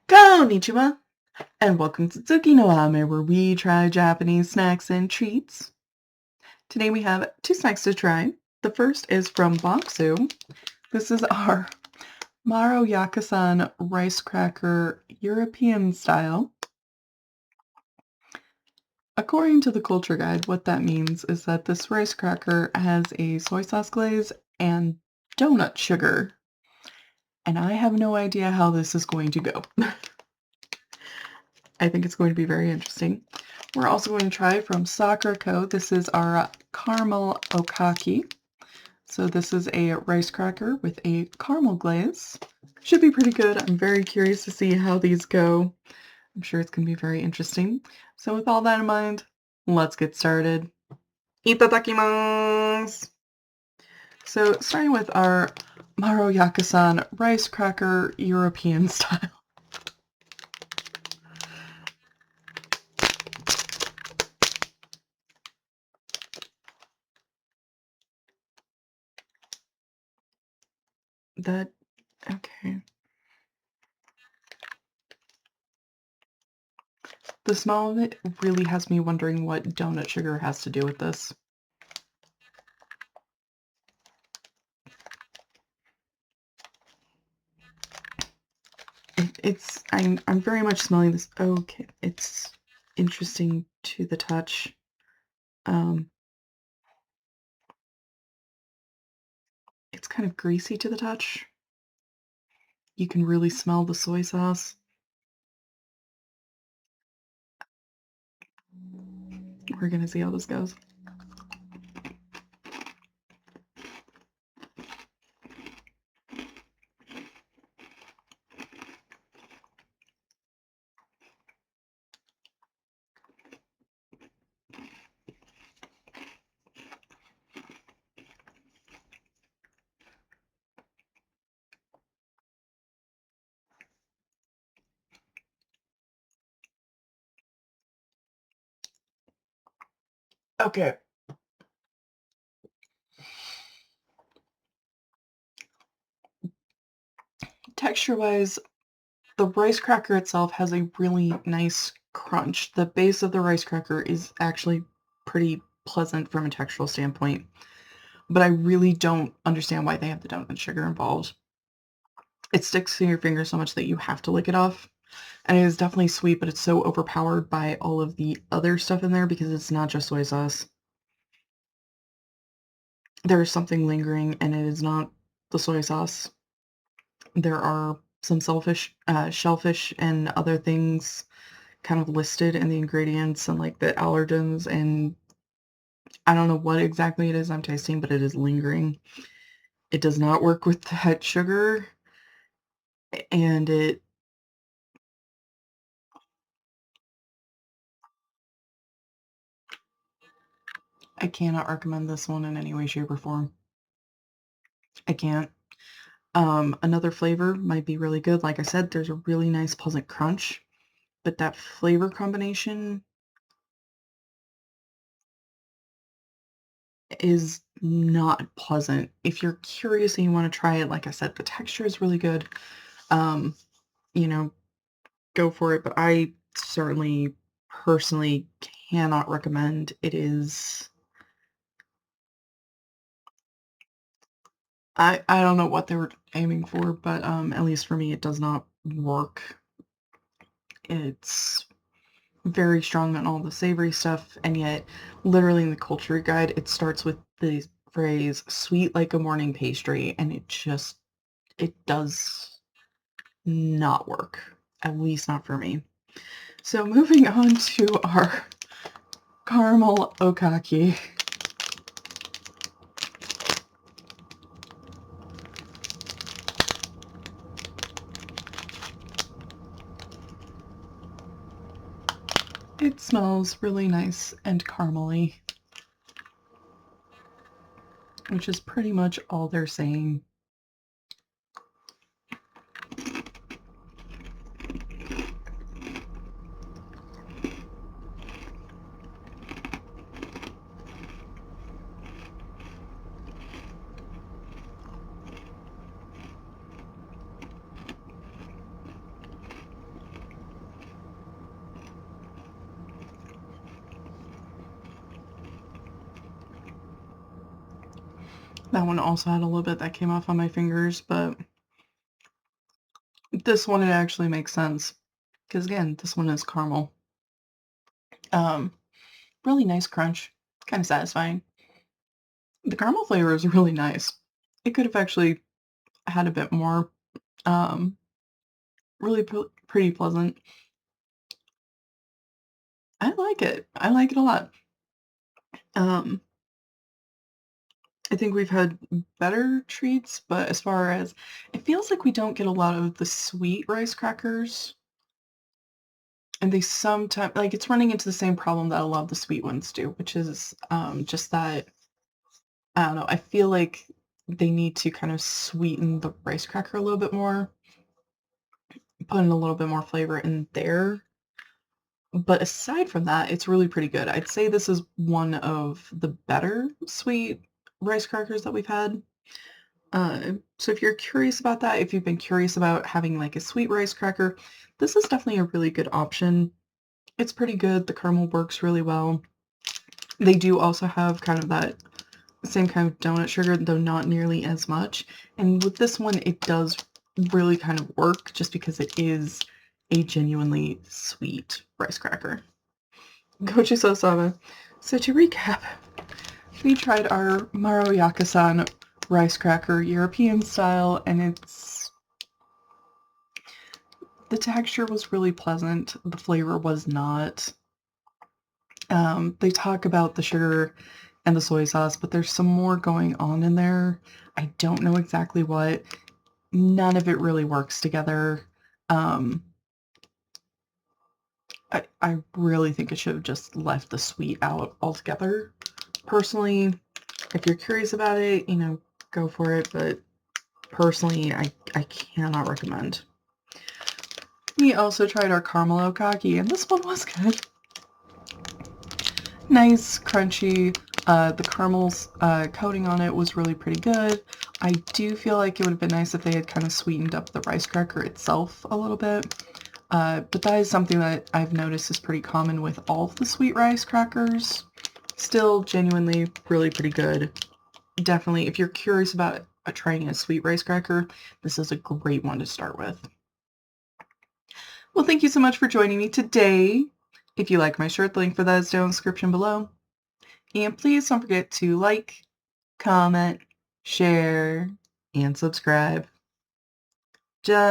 Konnichiwa, and welcome to Tsuki no Ame, where we try Japanese snacks and treats. Today we have two snacks to try. The first is from Boxu. This is our Maroyakasan rice cracker European style. According to the culture guide, what that means is that this rice cracker has a soy sauce glaze and donut sugar. And I have no idea how this is going to go. I think it's going to be very interesting. We're also going to try from Sakura Co. This is our caramel Okaki. So this is a rice cracker with a caramel glaze. Should be pretty good. I'm very curious to see how these go. I'm sure it's going to be very interesting. So with all that in mind, let's get started. Itadakimasu! So starting with our Maroyakasan rice cracker European style. Okay. The smell of it really has me wondering what donut sugar has to do with this. I'm very much smelling this. Okay, it's interesting to the touch. It's kind of greasy to the touch. You can really smell the soy sauce. We're gonna see how this goes. Okay. Texture-wise, the rice cracker itself has a really nice crunch. The base of the rice cracker is actually pretty pleasant from a textural standpoint, but I really don't understand why they have the donut sugar involved. It sticks to your finger so much that you have to lick it off. And it is definitely sweet, but it's so overpowered by all of the other stuff in there because it's not just soy sauce. There is something lingering, and it is not the soy sauce. There are some shellfish and other things kind of listed in the ingredients and like the allergens, and I don't know what exactly it is I'm tasting, but it is lingering. It does not work with that sugar, and I cannot recommend this one in any way, shape, or form. I can't. Another flavor might be really good. Like I said, there's a really nice pleasant crunch, but that flavor combination is not pleasant. If you're curious and you want to try it, like I said, the texture is really good. Um, you know, go for it, but I certainly personally cannot recommend. It is I don't know what they were aiming for, but at least for me it does not work. It's very strong on all the savory stuff, and yet literally in the culture guide it starts with the phrase sweet like a morning pastry, and it does not work, at least not for me. So moving on to our caramel okaki. It smells really nice and caramely, which is pretty much all they're saying. That one also had a little bit that came off on my fingers, but this one, it actually makes sense. Because again, this one is caramel. Um, really nice crunch, kind of satisfying. The caramel flavor is really nice. It could have actually had a bit more. Um, really pretty pleasant. I like it. I like it a lot. Um, I think we've had better treats, but as far as it feels like we don't get a lot of the sweet rice crackers, and they sometimes like it's running into the same problem that a lot of the sweet ones do, which is just that I don't know. I feel like they need to kind of sweeten the rice cracker a little bit more, put in a little bit more flavor in there. But aside from that, it's really pretty good. I'd say this is one of the better sweet rice crackers that we've had. So if you're curious about that, if you've been curious about having like a sweet rice cracker, this is definitely a really good option. It's pretty good. The caramel works really well. They do also have kind of that same kind of donut sugar, though not nearly as much. And with this one, it does really kind of work just because it is a genuinely sweet rice cracker. Gochu Sama. So to recap, we tried our Maroyakasan rice cracker, European style, and the texture was really pleasant. The flavor was not. They talk about the sugar and the soy sauce, but there's some more going on in there. I don't know exactly what. None of it really works together. Um, I really think it should have just left the sweet out altogether. Personally, if you're curious about it, go for it. But personally, I cannot recommend. We also tried our caramel Okaki, and this one was good. Nice, crunchy. The caramel's coating on it was really pretty good. I do feel like it would have been nice if they had kind of sweetened up the rice cracker itself a little bit. But that is something that I've noticed is pretty common with all of the sweet rice crackers. Still genuinely really pretty good. Definitely, if you're curious about trying a sweet rice cracker, this is a great one to start with. Well, thank you so much for joining me today. If you like my shirt, the link for that is down in the description below. And please don't forget to like, comment, share, and subscribe. Johnny.